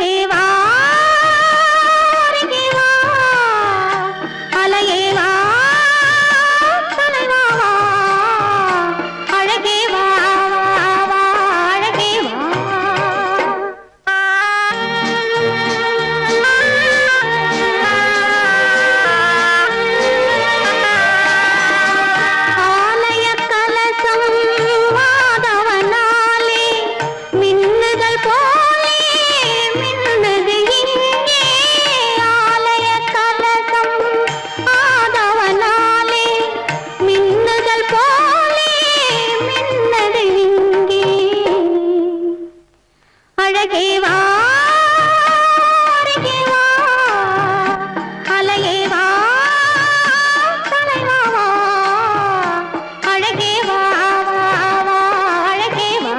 அழகே வா அருகே வா அலையே வா தலைவா வா அழகே வா வா அழகே வா ஆலய கலசம் வாதவனாலே மின்னுதல் போலே மின்னுது இங்கே ஆலய கலசம் ஆதவனாலே மின்னுதல் போலே மின்னது இங்கே அழகே வா அருகே வா அலையே வா தலைவா வா அழகே வா வா அழகே வா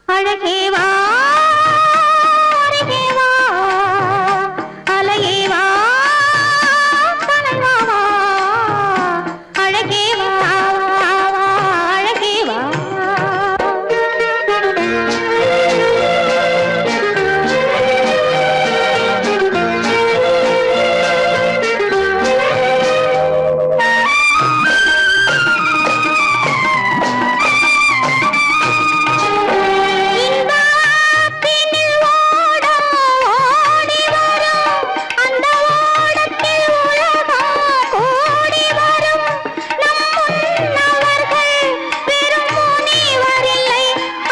அழகே வா அருகே வா அலையே வா தலைவா வா அழகே வா அழகே வா இன்பத்தினில் ஓட ஓடி வரும் அந்த ஓடத்தில் உலகம் கூடி வரும் நம் முன்னவர்கள் பெரும் முனிவரில்லை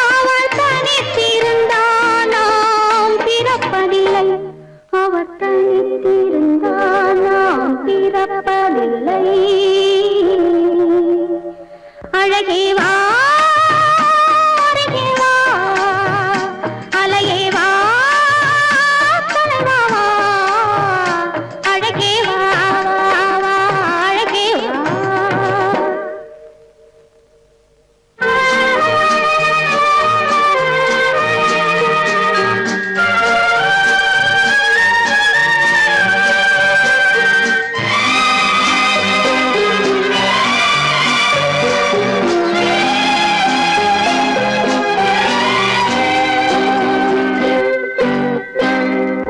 அவர் தனித்திருந்தான் நாம் பிறப்பதில்லை அவர் தனித்திருந்தான் நாம் பிறப்பதில்லை அழகே வா அருகே வா அலையே வா தலைவா வா அழகே வா அழகே வா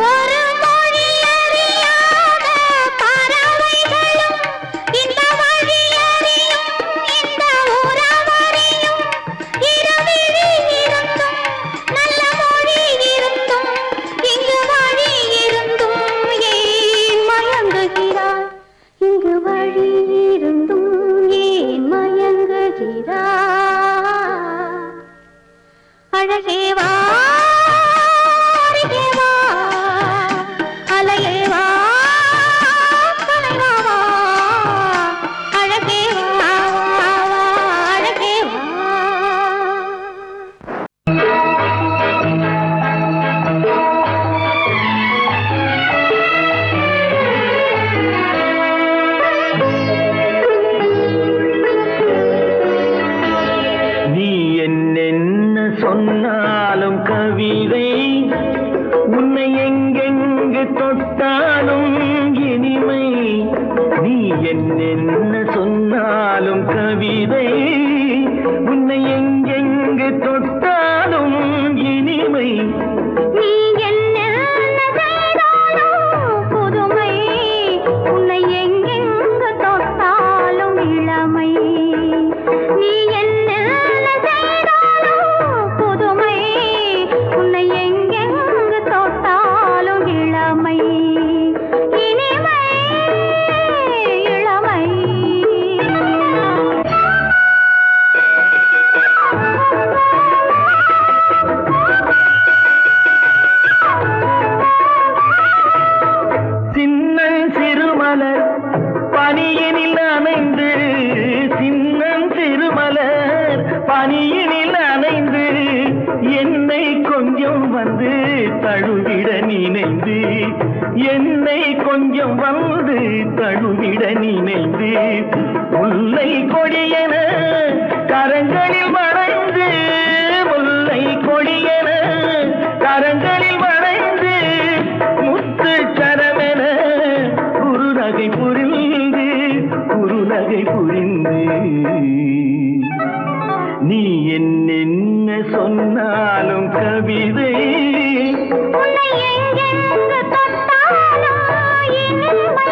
ஒரு மொழி அறியாத பறவைகளும் இந்த வழி அறியும் இந்த உறவறியும் இருவிழி இருந்தும் நல்ல மொழி இருந்தும் இங்கு வழி இருந்தும் ஏன் மயங்குகிறாய் இங்கு வழி இருந்தும் ஏன் மயங்குகிறாய் அழகே வா அருகே வா அலையே வா தலைவா வா அழகே வா அழகே வா நீ என்னென்ன சொன்னாலும் கவிதை உன்னை எங்கெங்கு தொட்டாலும் இனிமை நீ என்னென்ன சொன்னாலும் கவிதை உன்னை எங்கெங்கு தொட்டாலும் இனிமை நீ என்ன செய்தாலும் புதுமை உன்னை எங்கெங்கு தொட்டாலும் இளமை நீ என்ன செய்தாலும் புதுமை உன்னை எங்கெங்கு தொட்டாலும் இளமை இனிமை இளமை சின்னன் சிறுமலர் பனியினில் அணைந்து சின்னன் சிறுமலர் பனியினில் அணைந்து என்னை கொஞ்சம் வந்து தழுவிட நினைந்து என்னை கொஞ்சம் வந்து தழுவிட நினைந்து முல்லை கொடியன கரங்களில் வளைந்து முல்லை கொடியன கரங்களில் வளைந்து முத்து சரமென குறுநகை புரிந்து நீ என்ன சொன்னாலும் கவிதை உன்னை எங்கெங்கு தொட்டாலும் இனிமை.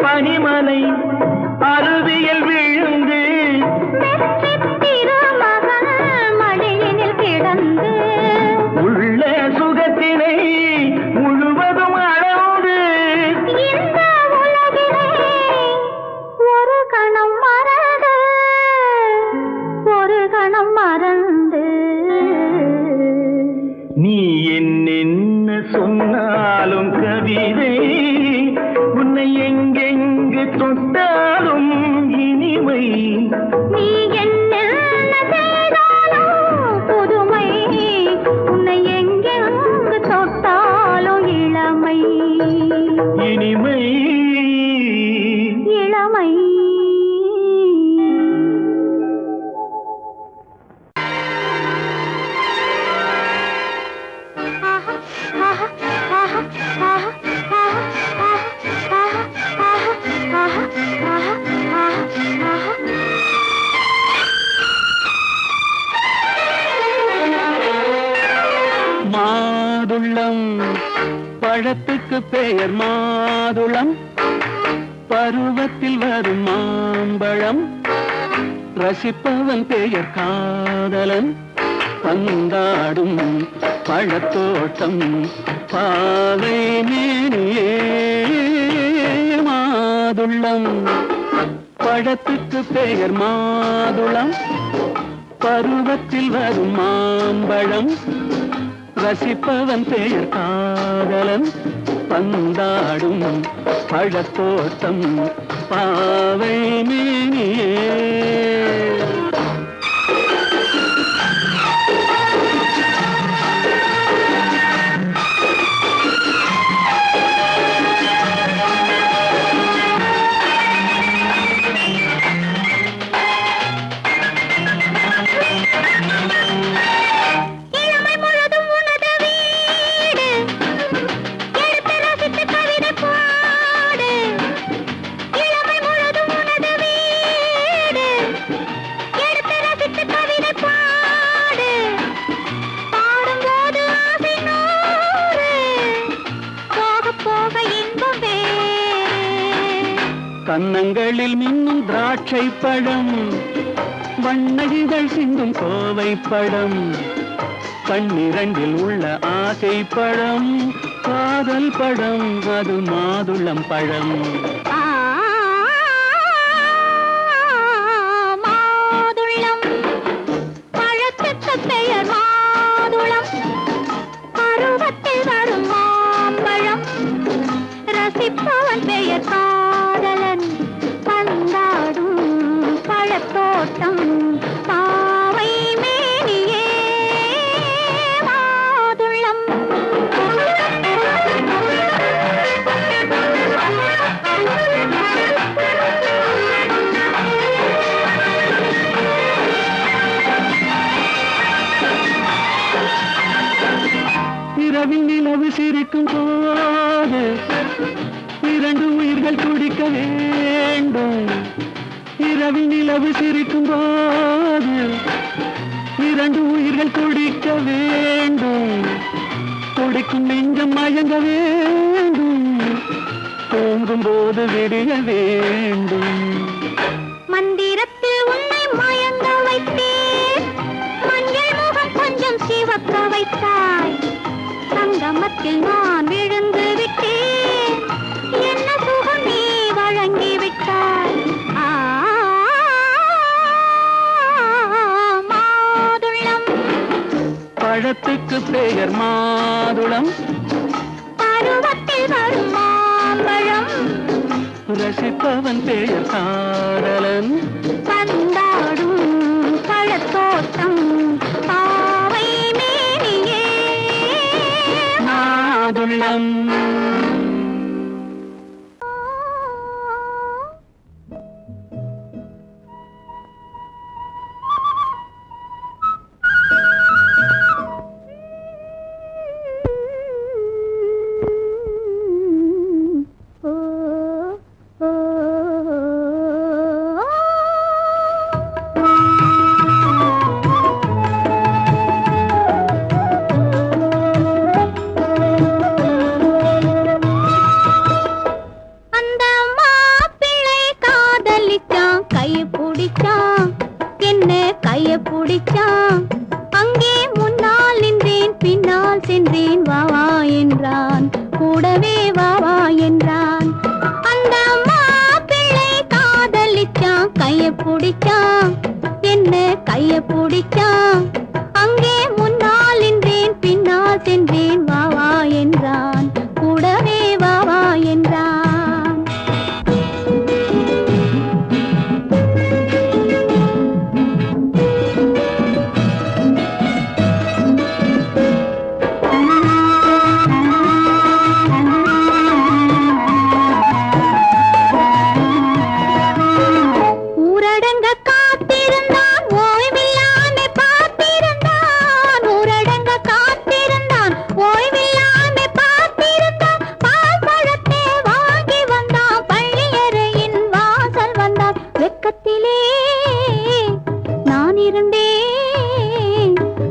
பனிமலை அருவியில் விழுந்து திருமகன் மடியினில் கிடந்து உள்ள சுகத்தினை முழுவதும் அளந்து இந்த உலகிலே ஒரு கணம் மறந்து நீ என்ன சொன்னாலும் கவிதை உன்னை எங்கெங்கு தொட்டாலும் இனிமை. நீ என்ன செய்தாலும் புதுமை. உன்னை எங்கெங்கு தொட்டாலும் இளமை இனிமை இளமை. மாதுளம் பழத்துக்கு பெயர் மாதுளம், பருவத்தில் வரும் மாம்பழம், ரசிப்பவன் பெயர் காதலன், பந்தாடும் பழத்தோட்டம் பாவை மேனியே. மாதுளம் பழத்துக்கு பெயர் மாதுளம், பருவத்தில் வரும் மாம்பழம், ரசிப்பவன் பெயர் காதலன், பந்தாடும் பழத்தோட்டம் பாவை மேனியே. கன்னங்களில் மின்னும் திராட்சை பழம், வண்ணகிகள் சிந்தும் கோவை பழம், கண்ணிரண்டில் உள்ள ஆசை பழம், காதல் பழம், அது மாதுளம் பழம். மாதுளம் பழத்துக்கு பெயர் மாதுளம், பருவத்தில் வரும் மாம்பழம், ரசிப்பவன் பெயர் காதலன், பந்தாடும் பழத்தோட்டம் பாவை மே. சிரிக்கும் போது இரண்டு உயிர்கள் துடிக்க வேண்டும். இரவில் நிலவு சிரிக்கும் போது இரண்டு உயிர்கள் துடிக்க வேண்டும். துடிக்கும் நெஞ்சம் மயங்க வேண்டும். தூங்கும் போது விடிய வேண்டும். மந்திரத்தில் உன்னை மயங்க வைத்தேன். மஞ்சள் முகம் கொஞ்சம் சிவக்க வைத்தாய். சங்கமத்தில் நான் விழுந்து விட்டேன். என்ன சுகம் நீ வழங்கி விட்டாய். மாதுளம். பழத்துக்கு பெயர் மாதுளம். பருவத்தில் வரும் மாம்பழம். ரசிப்பவன் பெயர் காதலன். பந்தாடும் பழத்தோட்டம் பாவை மேனியே மாதுளம். அங்கே முன்னால் நின்றேன், பின்னால் சென்றேன். வாவா என்றான், கூடவே வாவா என்றான். அந்த மாப்பிள்ளை காதலிச்சான், கைய பிடிச்சான், என்ன கைய பிடிச்சான். அங்கே முன்னால் நின்றேன், பின்னால் சென்றேன். வாவா என்றான், கூடவே வாவா என்றான்.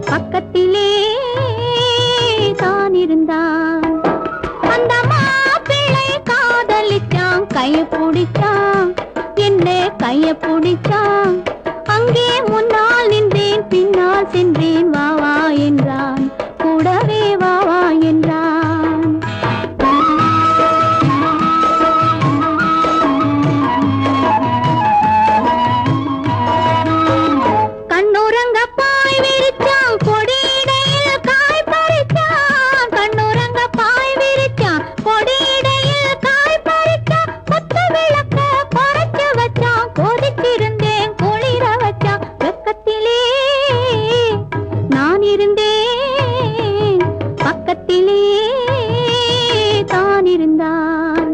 பக்கத்திலே தான் இருந்தான். அந்த மாப்பிள்ளை காதலிச்சான், கைய பிடிச்சான், என்ன கைய பிடிச்சான். அங்கே முன்னால் நின்றேன், பின்னால் சென்றேன். வாவா என்றான், கூடவே வாவா என்றான். கண்ணுறங்க பாய் விரிச்சான், கொடியிடையில் காய் பறிச்சான். கண்ணுறங்க பாய் விரிச்சான், கொடியிடையில் காய் பறிச்சான். கொத்த விளக்க குறைச்சு வச்சான், கொதிச்சிருந்தேன் குளிர வச்சான். வெக்கத்திலே நான் இருந்தேன், பக்கத்திலே தான் இருந்தான்.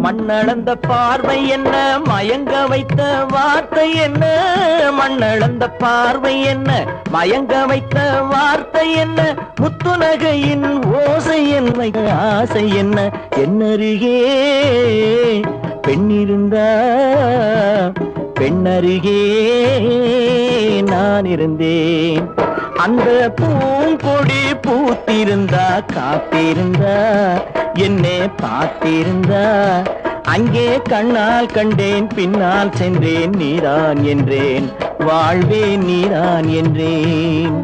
மண்ணளந்த பார்வை என்ன, மயங்க வைத்த வார்த்தை என்ன. மண்ணளந்த பார்வை என்ன, மயங்க வைத்த வார்த்தை என்ன. முத்துநகையின் ஓசை என்ன, ஆசை என்ன. என்னருகே பெண்ணிருந்தா, பெண்ணருகே நான் இருந்தேன். அந்த பூங்கொடி பூத்திருந்தா, காத்திருந்தா, என்னை பார்த்திருந்தா. அங்கே கண்ணால் கண்டேன், பின்னால் சென்றேன். நீதான் என்றேன், வாழ்வே நீதான் என்றேன்.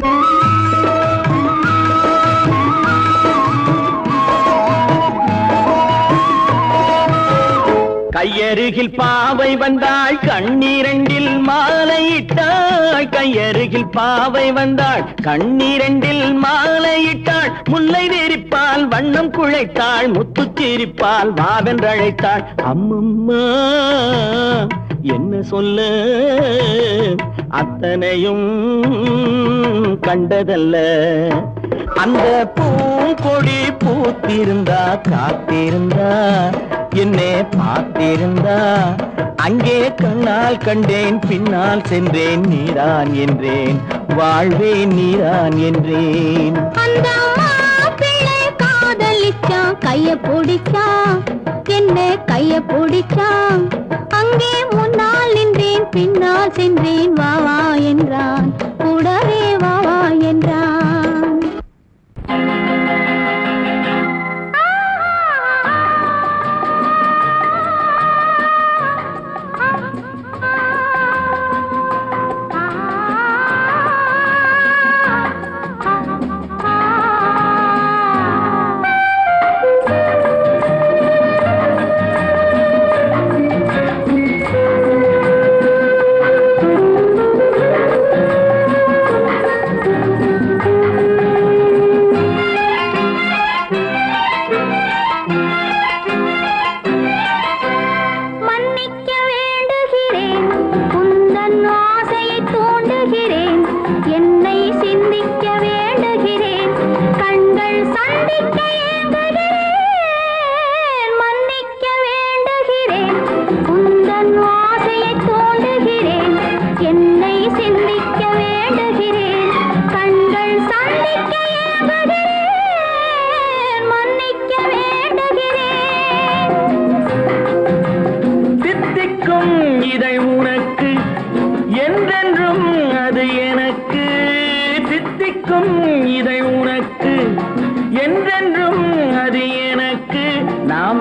கையருகில் பாவை வந்தாள், கண்ணீரண்டில் மாலையிட்டாள். கையருகில் பாவை வந்தாள், கண்ணீரண்டில் மாலையிட்டாள். முல்லை வெறிப்பால் வண்ணம் குழைத்தாள், முத்துச்சிரிப்பால் வாவென்றழைத்தாள். அம்மம்மா என்ன சொல்ல, அத்தனையும் கண்டதல்ல. அந்த பூங்கொடி பூத்திருந்தா காத்திருந்தா என்னை பார்த்திருந்தா அங்கே கண்ணால் கண்டேன் பின்னால் சென்றேன் நீதான் என்றேன் வாழ்வேன் நீதான் என்றேன். அந்த மாப்பிள்ளை காதலிச்சான் கைய பிடிச்சான் என்ன கைய பிடிச்சான் அங்கே முன்னால் நின்றேன் பின்னால் சென்றேன் வா வா என்றான் கூடவே வா வா என்றான்.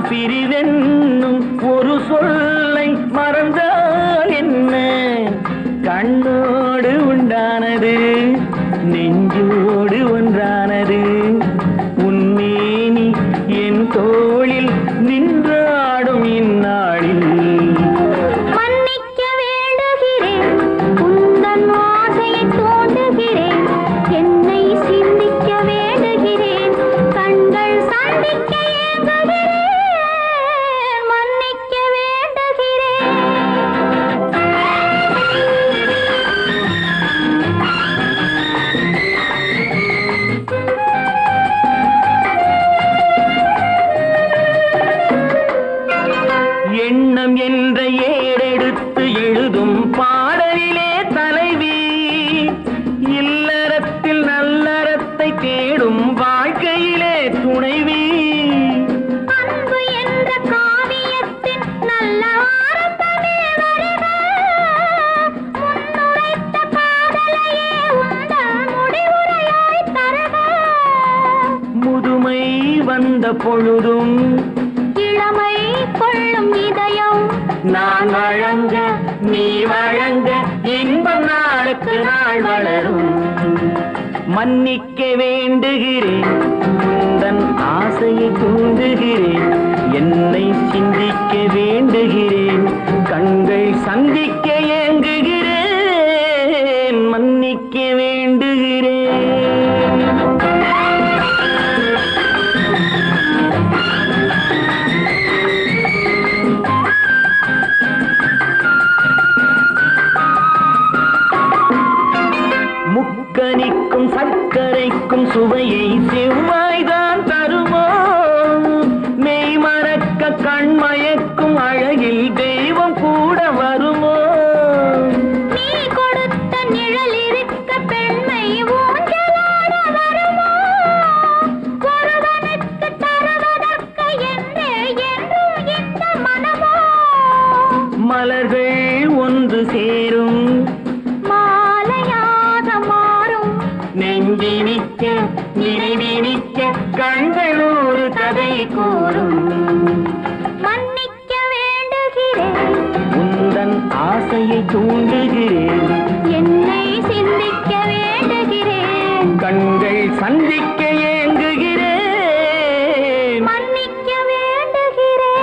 பிரிவென்னும் ஒரு சொல்லை மறந்தால் என்ன கண்ணோடு உண்டானது நெஞ்சோடு ஒன்றானது உன்மேனி என் தோளில் நின்றாடும் இந்நாளில் மன்னிக்க வேண்டுகிறேன் உந்தன் ஆசையை தோண்டுகிறேன் என்னை சிந்திக்க வேண்டுகிறேன் கண்கள் சந்திக்க எண்ணம் என்ற ஏடெடுத்து எழுதும் பாடலிலே தலைவி இல்லறத்தில் நல்லறத்தை தேடும் வாழ்க்கையிலே துணைவி அன்பு என்ற காவியத்தின் நல்ல வார்த்தையே வருக முன்னுரைத்த காதலையே உந்தன் முடிவுரையாய் தருக முதுமை வந்த பொழுதும் இளமை கொள்ளும் இதயம் நான் வழங்க நீ வழங்க இன்பம் நாளுக்கு நாள் வளரும் மன்னிக்க வேண்டுகிறேன் உந்தன் ஆசையை தூண்டுகிறேன் என்னை சிந்திக்க வேண்டுகிறேன் கண்கள் சந்திக்க ஏங்குகிறேன் மன்னிக்க வேண்டுகிறேன். முக்கனிக்கும் சர்க்கரைக்கும் சுவையை செவ்வாய்தான் தருமோ மெய் மறக்க கண்மயக்கும் அழகில் தெய்வம் கூட வருமோ நீ கொடுத்த நிழல் இருக்க பெண்மை ஊஞ்சலாட வருமோ ஒருவனுக்கு தருவதற்கு என்றே என்றும் இந்த மனமோ மலர்கள் ஒன்று சேரும் நெஞ்சினிக்க நினைவினிக்க கண்கள் ஒரு கதை கூறும் மன்னிக்க வேண்டுகிறேன் உந்தன் ஆசையை தூண்டுகிறேன் என்னை சிந்திக்க வேண்டுகிறேன் கண்கள் சந்திக்க ஏங்குகிறேன் மன்னிக்க வேண்டுகிறேன்.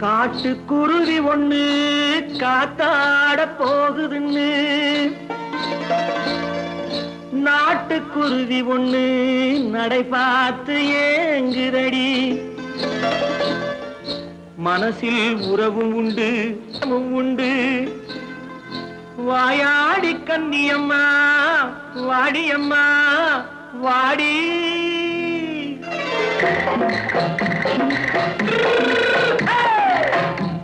காட்டுக்குருவி ஒண்ணு காத்தாட போகுதுன்னு நாட்டுக்குருவி ஒண்ணு நடை பார்த்து ஏங்குதடி மனசில் உறவும் உண்டு உண்டு. வாயாடி கன்னியம்மா வாடியம்மா வாடி.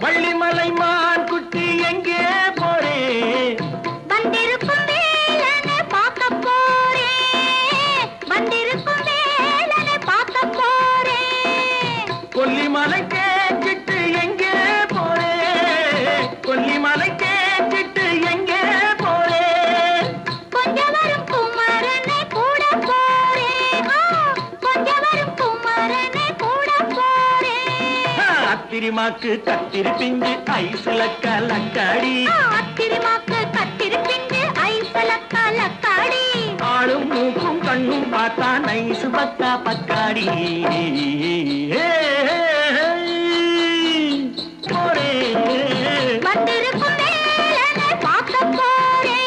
வள்ளிமலை மான் குட்டி எங்கே போறே? வந்திருக்கும் வேலனை பார்க்க போறேன், வந்திருக்கும் வேலனை பார்க்க போறேன். கொல்லிமலை கேட்டுட்டு எங்கே போறே? கொல்லிமலை கேட்டுட்டு எங்கே போறே? கொஞ்சம் வரும் குமரனை கூட போறேன், கொஞ்சம் வரும் குமரனை கூட போறேன். அத்திரிமாக்கு கத்திரி பிஞ்சு ஐசுல கலக்காடி. அத்திரிமாக்கு கத்திரி பிஞ்சு ஐசுல கலக்காடி. ஆளும் மூக்கும் கண்ணும் பார்த்தா நைசு பக்கா பக்காடி. போரே வந்திருக்கும் வேலனை பார்க்க போறேன்.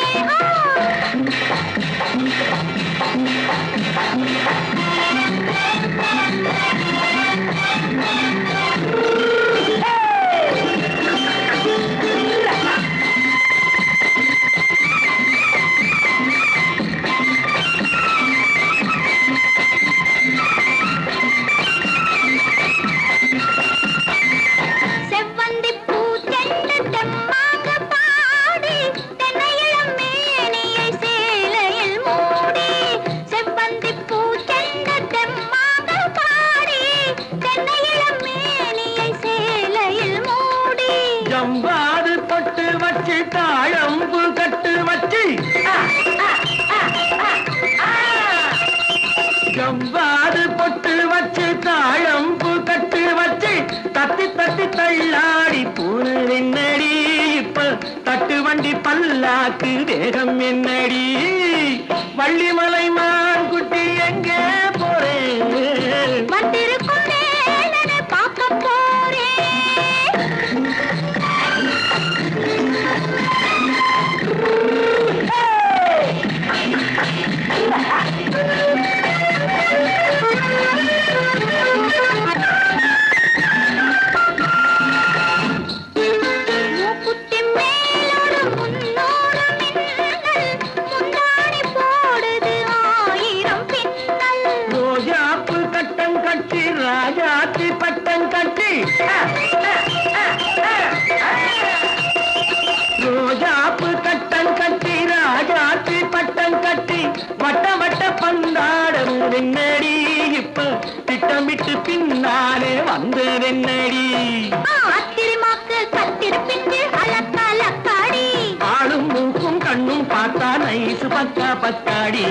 செவ்வந்தி பூ செண்டு தெம்மாக பாடி, தென்னையிளம் மேனியை சேலையில் மூடி. செவ்வந்தி பூ செண்டு தெம்மாக பாடி, தென்னையிளம் மேனியை சேலையில் மூடி. ஜம்பாது பொட்டு வச்சு தாழம்பு கட்டு வச்சு. ஜம்பாது பொட்டு வச்சு தாழம்பு கட்டு வச்சு தத்தி தத்தி தள்ளாடி பூனு என்னடி. இப்ப தட்டு வண்டி பல்லாக்கு வேகம் என்னடி. வள்ளிமலை மான் குட்டி எங்கே போறேன்? வந்திருக்கும் வேலனை பார்க்க போறேன். மூக்குத்தி மேலோடு முன்னோடு மின்னல், முந்தாணி போடுது ஆயிரம் பின்னல். ரோஜாப்பு கட்டம் கட்டி ராஜாத்தி பட்டம் கட்டி. ரோஜாப்பு கட்டம் கட்டி ராஜாத்தி பட்டம் கட்டி வட்ட வட்ட பந்தாடம் என்னடி. இப்ப திட்டமிட்டு பின்னாலே வந்ததென்னடி. அத்திரிமாக்கு கத்திரி பிஞ்சு அலக்காடி. ஆளும் மூக்கும் கண்ணும் பார்த்தா நைசு பக்கா பக்காடி.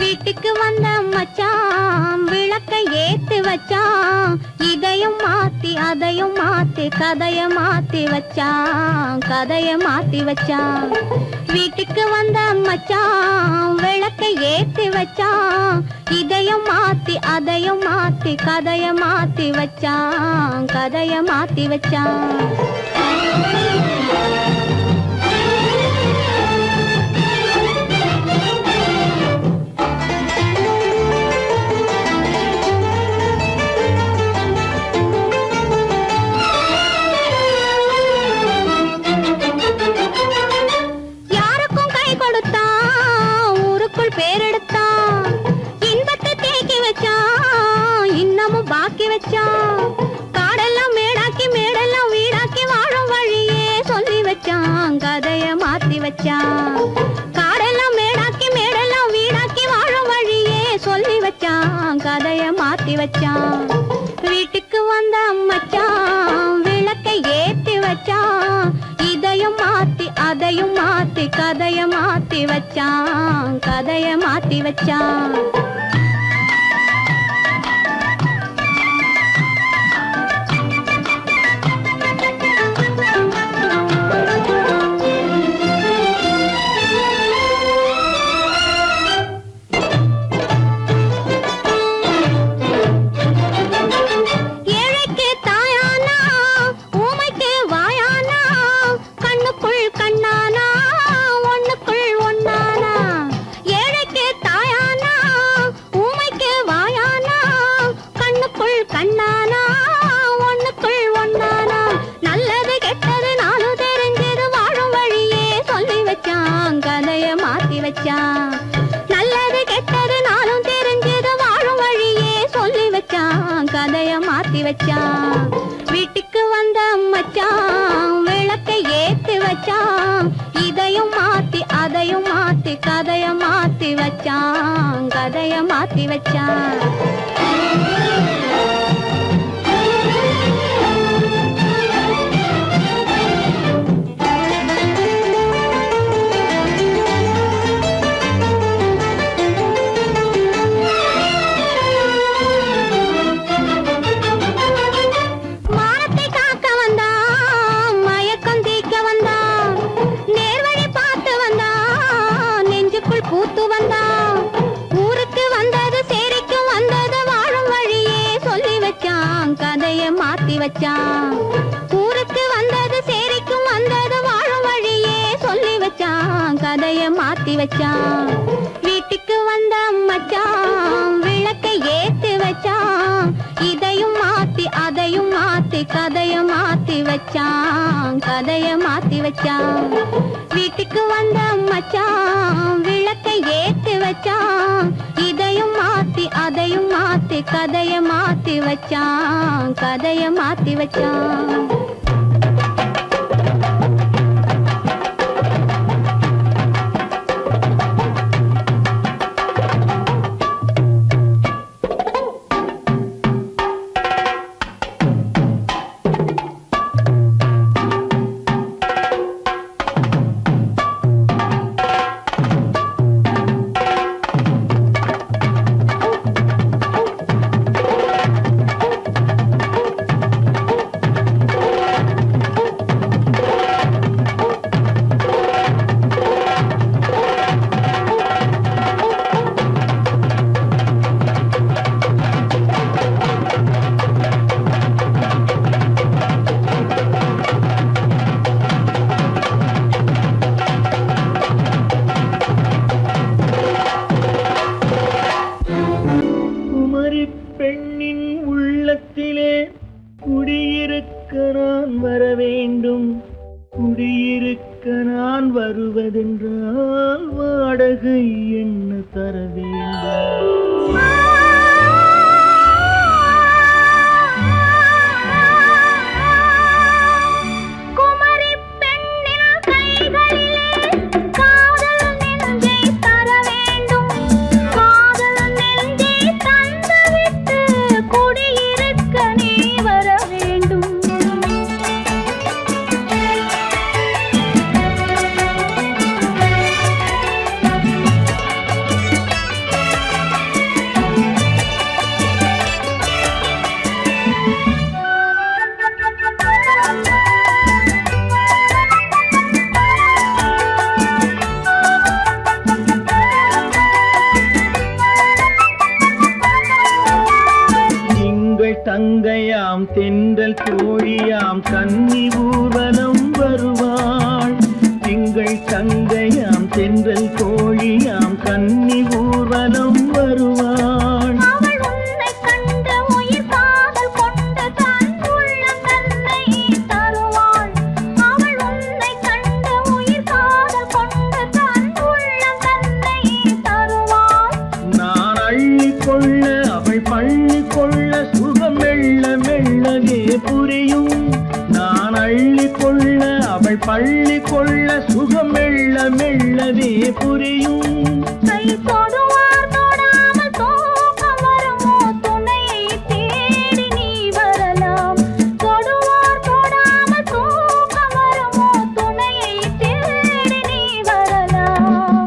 வீட்டுக்கு வந்த மச்சான் விளக்கை ஏத்தி வச்சான். இதையும் மாத்தி அதையும் மாத்தி கதைய மாத்தி வச்சான், கதைய மாத்தி வச்சான். வீட்டுக்கு வந்த மச்சான் விளக்கை ஏத்தி வச்சான். இதையும் மாத்தி அதையும் மாத்தி கதைய மாத்தி வச்சான், கதைய மாத்தி வச்சான். யாருக்கும் கை கொடுத்தான், ஊருக்குள் பேரெடுத்தான். இன்பத்தை தேக்கி வச்சான், இன்னமும் பாக்கி வச்சான். காடெல்லாம் மேடாக்கி மேடெல்லாம் வீடாக்கி வாழும் வழியே சொல்லி வச்சான், கதைய மாத்தி வச்சான். காடெல்லாம் மேடாக்கி மேடெல்லாம் வீடாக்கி வாழும் வழியே சொல்லி வச்சான், கதைய மாத்தி வச்சான். வீட்டுக்கு வந்த மச்சான் விளக்கை ஏத்தி வச்சான். இதையும் மாத்தி அதையும் மாத்தி கதைய மாத்தி வச்சான், கதைய மாத்தி வச்சான். வச்சான். நல்லது கெட்டது நாளும் தெரிஞ்சது வாழும் வழியே சொல்லி வச்சான். கதைய மாத்தி வச்சான். வீட்டுக்கு வந்த மச்சான் விளக்கை ஏத்தி வச்சான். இதையும் மாத்தி அதையும் மாத்தி கதைய மாத்தி வச்சான். கதைய மாத்தி வச்சான். பூத்து வந்தான். ஊருக்கு வந்தது சேரிக்கும் வந்தது வாழும் வழியே சொல்லி வச்சான். கதைய மாத்தி வச்சான். ஊருக்கு வந்தது சேரிக்கும் வந்தது வாழும் வழியே சொல்லி வச்சான். கதைய மாத்தி வச்சான். வீட்டுக்கு வந்த மச்சான் விளக்கை ஏத்தி வச்சான். இதையும் மாத்தி அதையும் மாத்தி கதைய மாத்தி வச்சான். கதைய மாத்தி வச்சான். வீட்டுக்கு வந்த மச்சான் விளக்கை ஏத்தி வச்சான். இதையும் மாத்தி அதையும் மாத்தி கதைய மாத்தி வச்சான். கதைய மாத்தி வச்சான். பெண்ணின் உள்ளத்திலே குடியிருக்க நான் வர வேண்டும். குடியிருக்க நான் வருவதென்றால் வாடகை என்ன தர வேண்டும்? தங்கையாம் தென்றல் தோழியாம் கன்னி ஊர்வலம் வருவாள். திங்கள் தங்கையாம் தென்றல் தோழியாம் கன்னி ஊர்வலம் வருவாள். நான் அள்ளி கொள்ள அவள் பள்ளி கொள்ள சுகம் மெல்ல மெல்லவே புரியும். நான் அள்ளி கொள்ள அவள் பள்ளி கொள்ள சுகம் மெல்ல மெல்லவே புரியும்.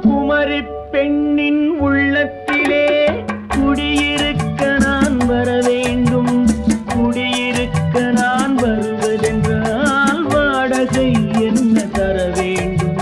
குமரி பெண்ணின் உள்ளத்திலே குடியிருக்க நான் வர வேண்டும். குடியிருக்க நான் வருவதென்றால் வாடகை என்ன தர வேண்டும்?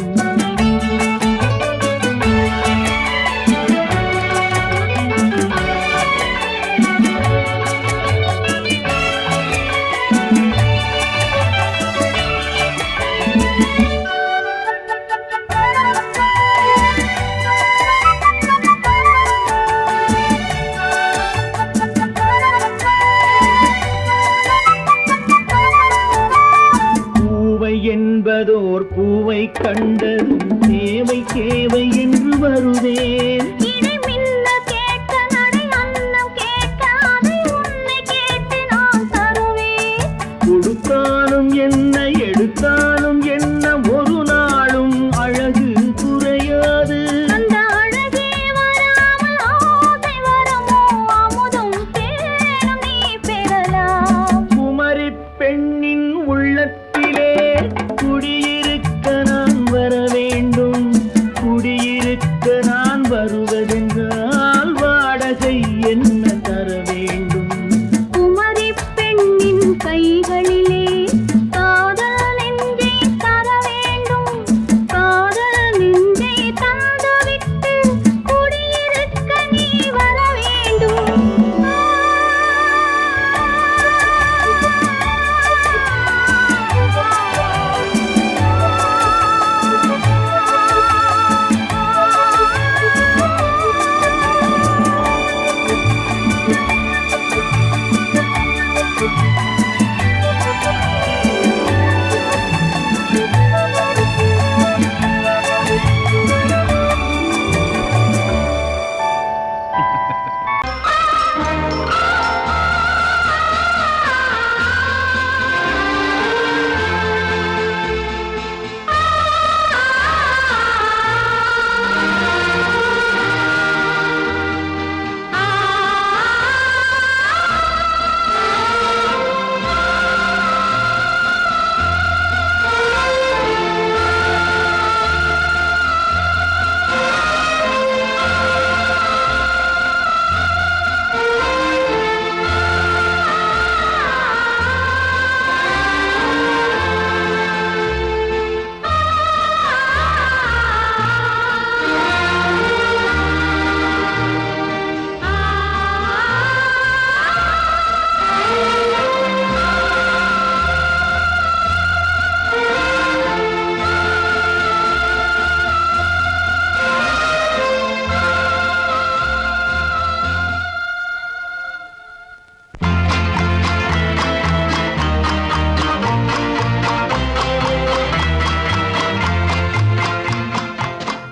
வருவேன். இடை மின்ன கேட்க நடை அன்னம் கேட்க அதை உன்னை கேட்டு நான் தருவேன். கொடுத்தாலும் என்ன எடுத்தாலும் என்ன ஒரு நாளும் அழகு குறையாது. அந்த அழகே வராமல் ஆசை வரமோ அமுதும் தேனும் நீ பெறலாம். குமரி பெண்ணின் உள்ளத்திலே குடியிருக்க நான் வர வேண்டும். குடியிருக்க நான் வருவதென்றால் வாடகை என்ன தர வேண்டும். குமரி பெண்ணின் கைகளிலே காதல் நெஞ்சை தர வேண்டும். காதல் நெஞ்சை தந்துவிட்டு குடியிருக்க நீ வர வேண்டும்.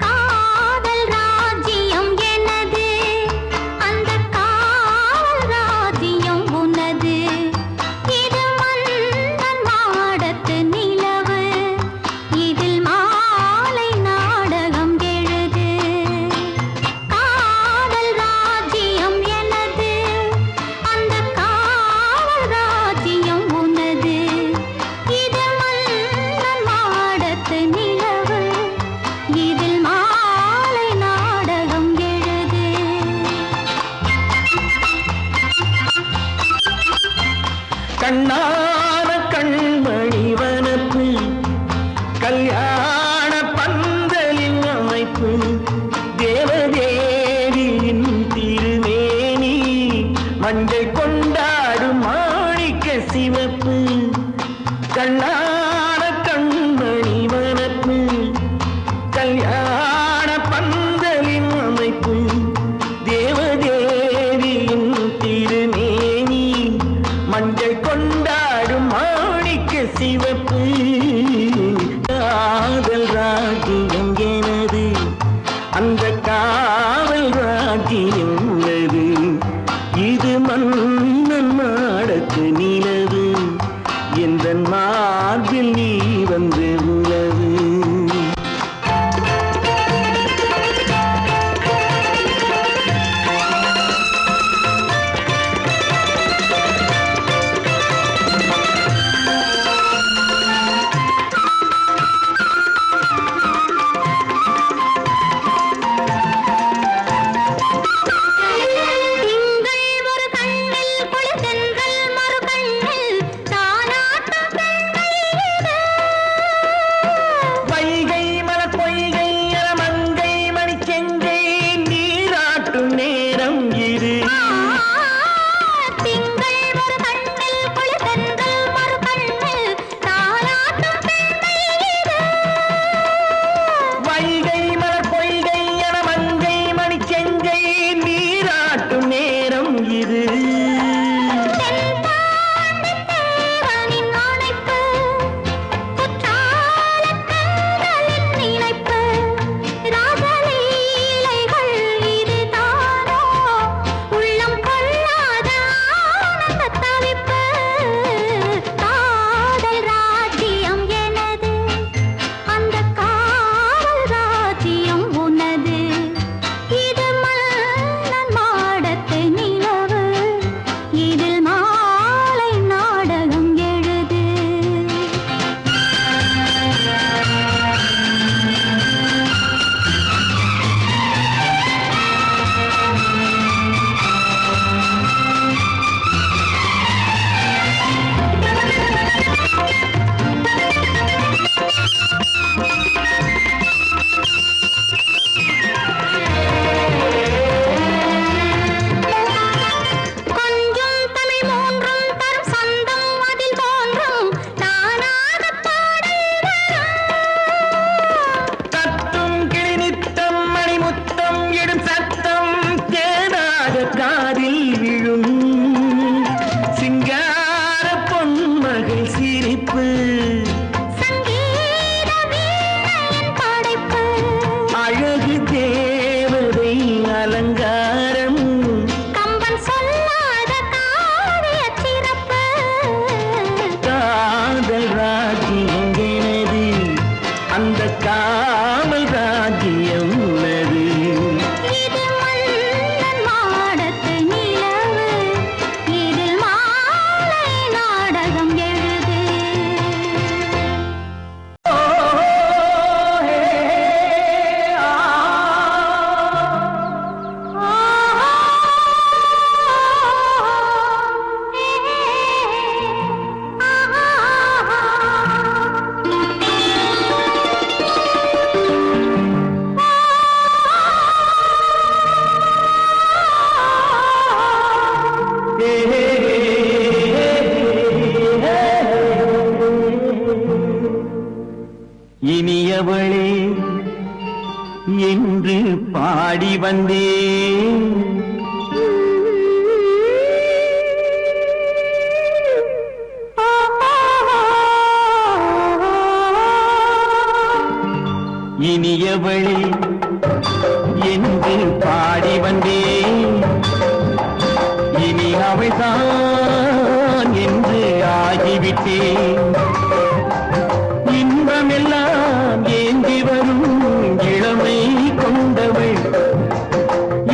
காதல் ராஜ்யம் எனது, அந்த காவல் ராஜ்யம் உனது. இது மன்னன் மாடத்து நிலவு, இதில் மாலை நாடகம் எழுது. காதல் ராஜ்யம் எனது, அந்த காவல் ராஜ்யம் உனது. இது மன்னன் மாடத்து நிலவு, இதில் மாலை நாடகம் எழுது. கண்ணான கண்மணி வனப்பு கல்யாண பந்தலின் அமைப்பு தேவதேவியின் திருமேனி மஞ்சள் கொண்டாடும் மாணிக்க சிவப்பு. கண்ணான கண்மணி வனப்பு கல்யாண பந்தலின் அமைப்பு தேவதேவியின் திருமேனி மஞ்சள் கொண்டாடும் மாணிக்க சிவப்பு. காதல் ராஜ்யம் எனது, அந்த காவல் ராஜ்யம் உள்ளது. இது மன்னன் மாடத்து நிலவு, எந்த மார்பில் நீ வந்து உலவு. இனியவளே என்று பாடி வந்தேன். இனியவளே என்று பாடி வந்தேன். இனி அவள்தான் என்று ஆகிவிட்டேன். இன்பமெல்லாம் ஏந்தி வரும் இளமை கொண்டவள்.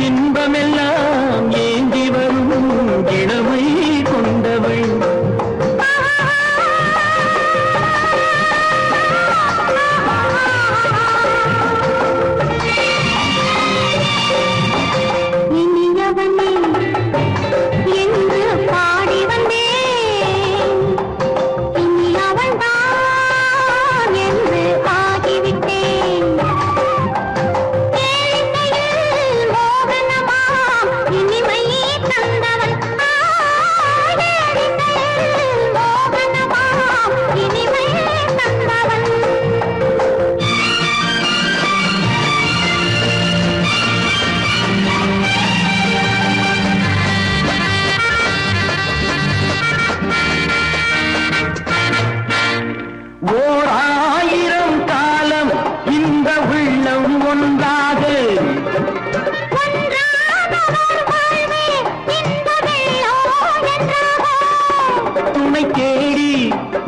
இன்பமெல்லாம் ஏந்தி வரும் இளமை கொண்டவள்.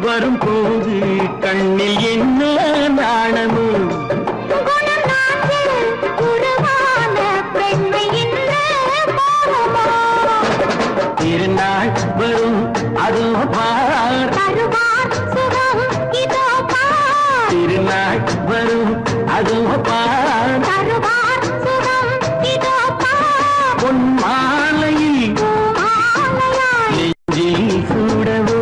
வரும்போது கண்ணில் என்ன நாணமோ திருநாள் வரும் அதோ பார். திருநாள் வரும் அதோ பார். பொன் மாலையில் நெஞ்சில் சூடவோ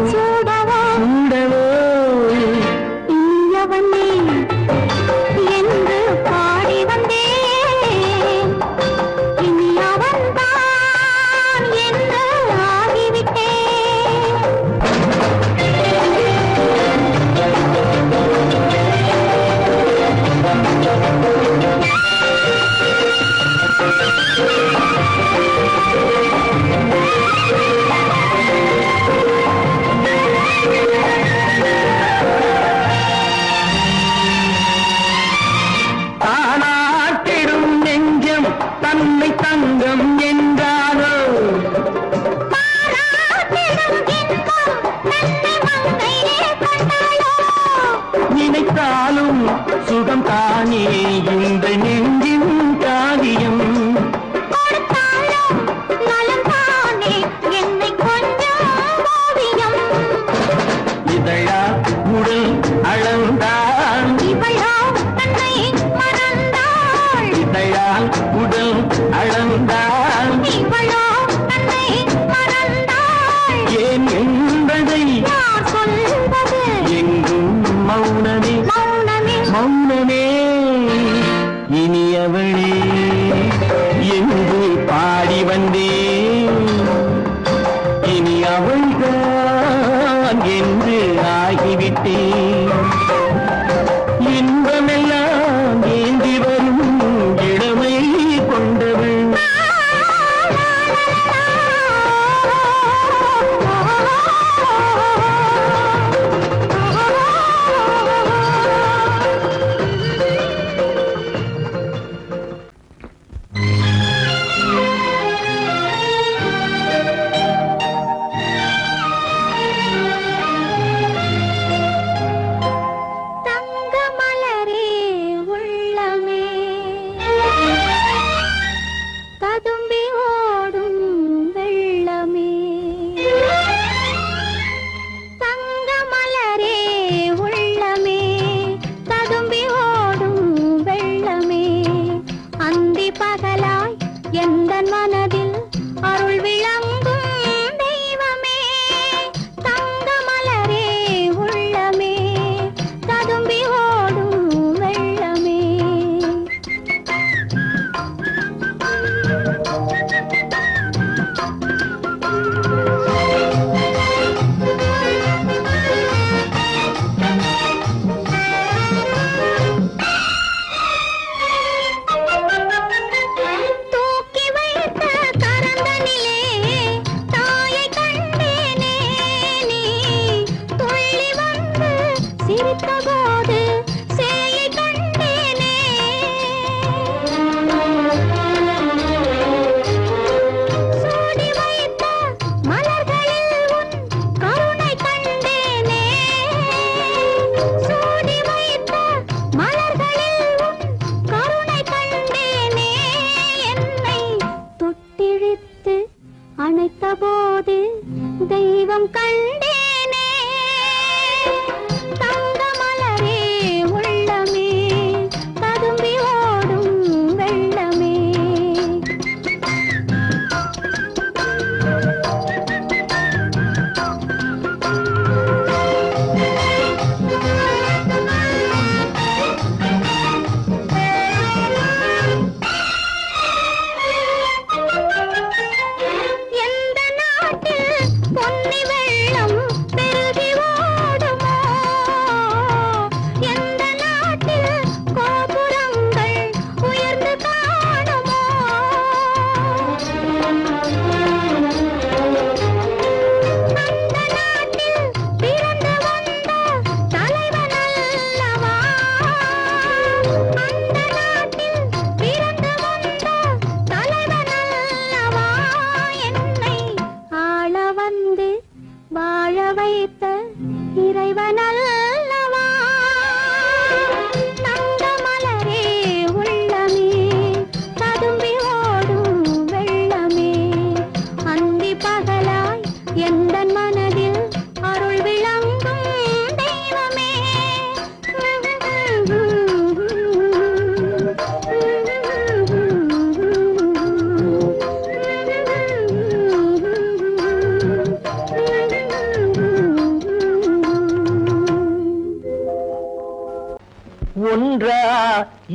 தங்கம் என்றாலோ நினைத்தாலும் சுகம் தானே இந்த நெஞ்சின் காரியம். இதழா உடல் அளந்தாள். இதழால் உடல் அளந்தாள். ஏன் என்பதை எங்கும் மௌனமே மௌனமே. இனியவளே என்று பாடி வந்தேன். இனி அவள்தான் என்று ஆகிவிட்டேன். இன்பமெல்லாம் ஏந்தி வரும் இளமை கொண்டவள்.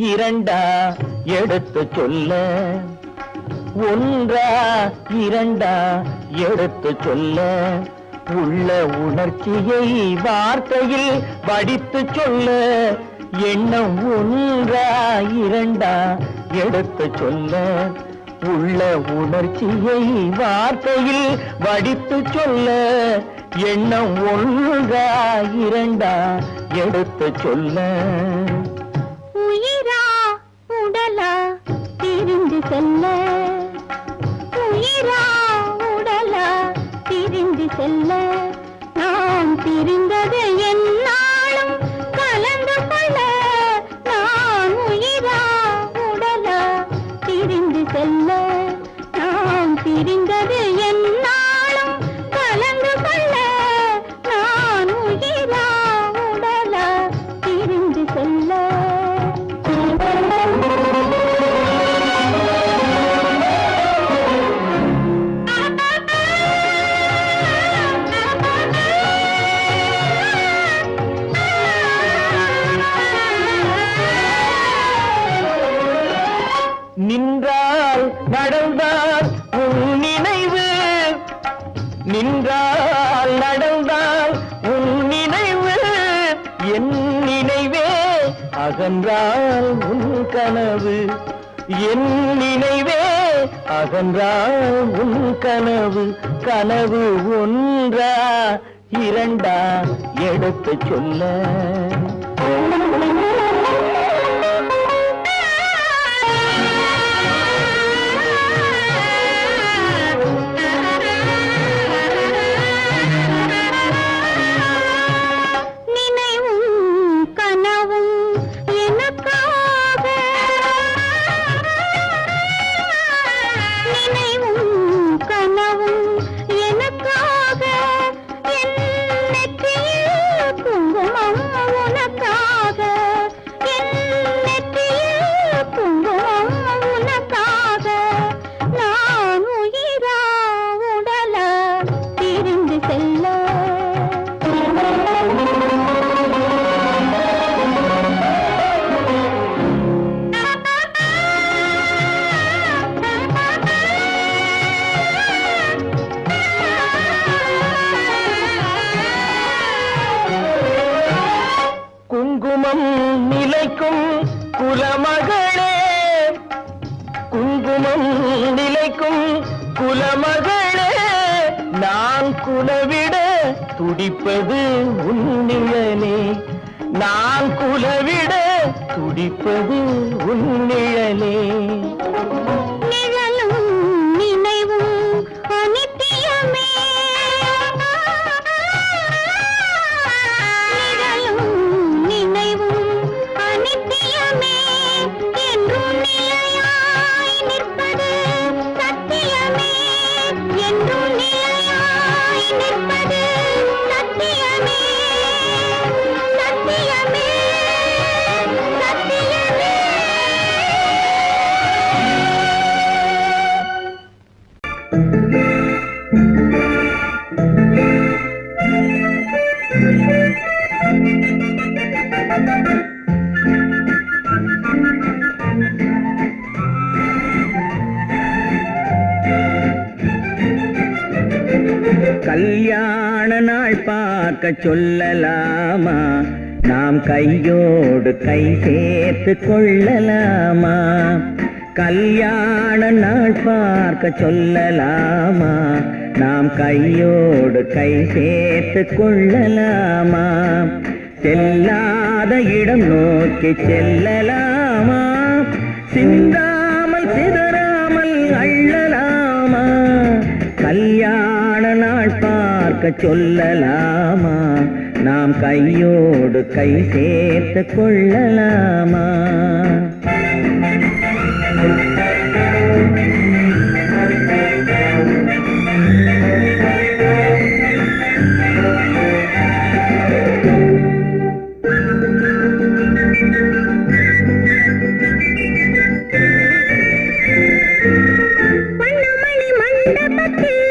இரண்டா எடுத்து சொல்ல, ஒன்றா இரண்டா எடுத்து சொல்ல, உள்ள உணர்ச்சியை வார்த்தையில் வடித்து சொல்ல, எண்ணம் ஒன்றா இரண்டா எடுத்து சொல்ல, உள்ள உணர்ச்சியை வார்த்தையில் வடித்து சொல்ல, எண்ணம் ஒன்றா இரண்டா எடுத்து சொல்ல. உயிரா உடலா பிரிந்து செல்ல, உயிரா உடலா பிரிந்து செல்ல, நாம் பிரிந்தது என்னாலும் கலந்து கொள்ள, நான் உயிரா உடலா பிரிந்து செல்ல, நாம் பிரிந்தது என்னாலும் கலந்து கொள்ள, நான் உயிரா உடலா பிரிந்து செல்ல. நின்றால் நடந்தால் உன் நினைவு, நின்றால் நடந்தால் உன் நினைவு, என் நினைவே அகன்றால் உன் கனவு, என் நினைவே அகன்றால் உன் கனவு, கனவு ஒன்றா இரண்டா எடுத்து சொல்ல. குங்குமம் நிலைக்கும் குலமகளே, குங்குமம் நிலைக்கும் குலமகளே, நான் குலவிட துடிப்பது உன் நிழலே, நான் குலவிட துடிப்பது உன் நிழலே. நிழலும் நினைவும் அனித்தியமே, நிழலும் நினைவும் அனித்தியமே, என்றும் நிலையாய் நிற்பது சத்தியமே, என்றும் நிலையாய் நிற்பது சத்தியமே, சத்தியமே, சத்தியமே. கல்யாண நாள் பார்க்க சொல்லலாமா, நாம் கையோடு கை சேர்த்து கொள்ளலாமா, கல்யாண நாள் பார்க்க சொல்லலாமா, நாம் கையோடு கை சேர்த்து கொள்ளலாமா, செல்லாத இடம் நோக்கி செல்லலாமா, சிந்தாமல் சிதறாமல் அள்ளலாமா, கல்யாண நாள் பார்க்க சொல்லலாமா, நாம் கையோடு கை சேர்த்து கொள்ளலாமா. மண்டபத்தில்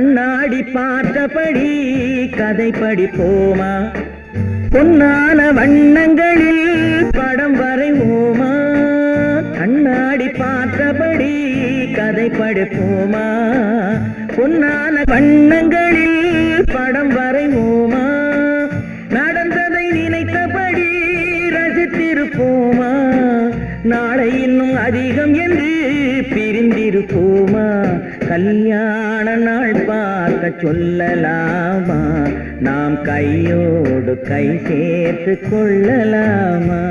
கண்ணாடி பார்த்தபடி கதை படிப்போமா பொன்னான வண்ணங்களில் படம் வரைவோமா கண்ணாடி பார்த்தபடி கதை படிப்போமா பொன்னான வண்ணங்களில் படம் வரைவோமா நடந்ததை நினைத்தபடி ரசித்திருப்போமா நாளை இன்னும் அதிகம் என்று பிரிந்திருப்போமா கல்யாண நாள் பார்க்க சொல்லலாமா நாம் கையோடு கை சேர்த்து கொள்ளலாமா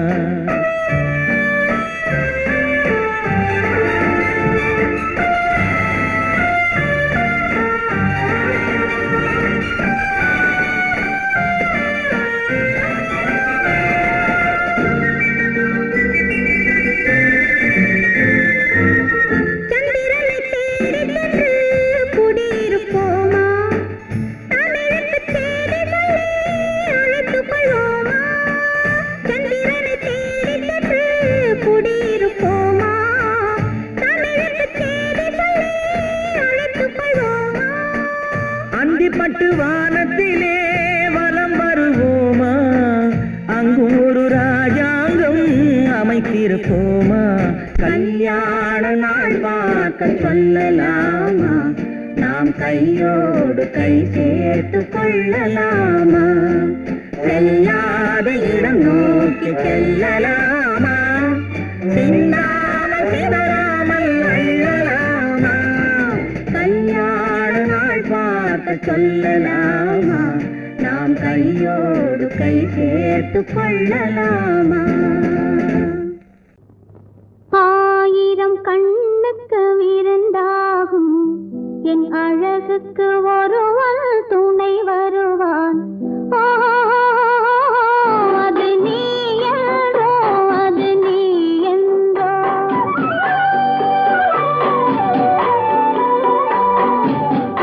பட்டு வானத்திலே வலம் வருவோமா அங்கும் ஒரு ராஜாங்கம் அமைத்திருப்போமா கல்யாண நாள் பார்க்க சொல்லலாமா நாம் கையோடு கை சேர்த்து கொள்ளலாமா செல்லாத இடம் நோக்கி செல்லலாமா சின்னாமல் சிதறாமல் அள்ளலாமா கல்யாண நாள் பார்க்க சொல்லலாமா நாம் கையோடு கை சேர்த்து கொள்ளலாமா ஆயிரம் கண்ணுக்கு விருந்தாகும் என் அழகுக்கு ஒருவன் துணை வருவான் அது நீ என்றோ அது நீ என்றோ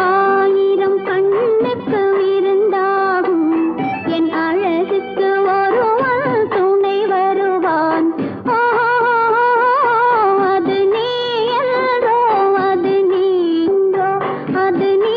ஆயிரம் கண்ணுக்கு விருந்தாகும் என் அழகுக்கு ஒருவன் துணை வருவான் அது நீ என்றோ அது நீ என்றோ அது நீ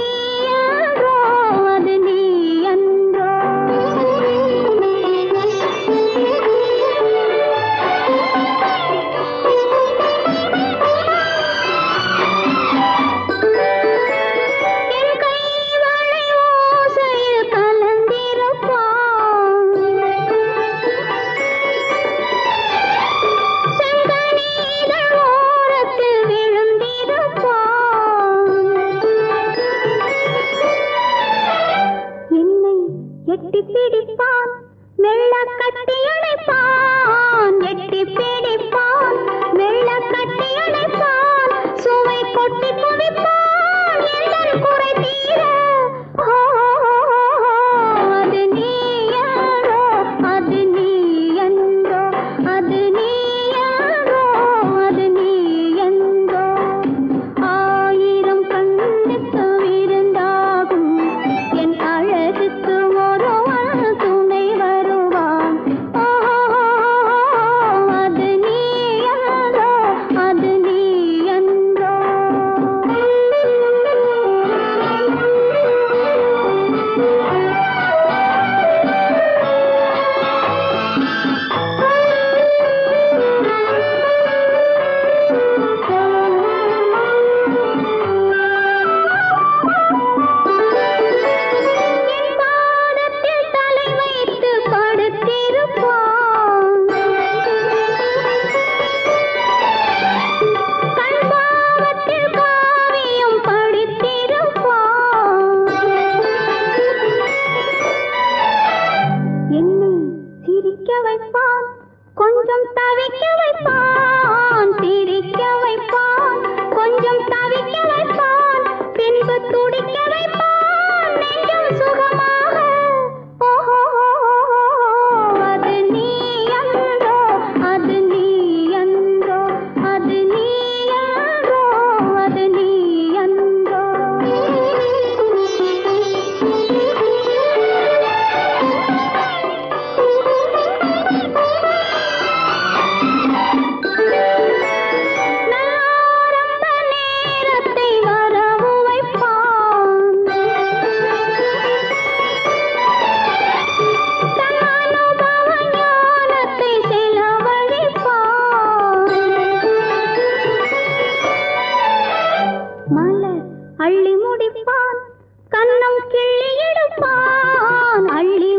அள்ளி முடிப்பான் கண்ணம் கிள்ளி எடுப்பான் அள்ளி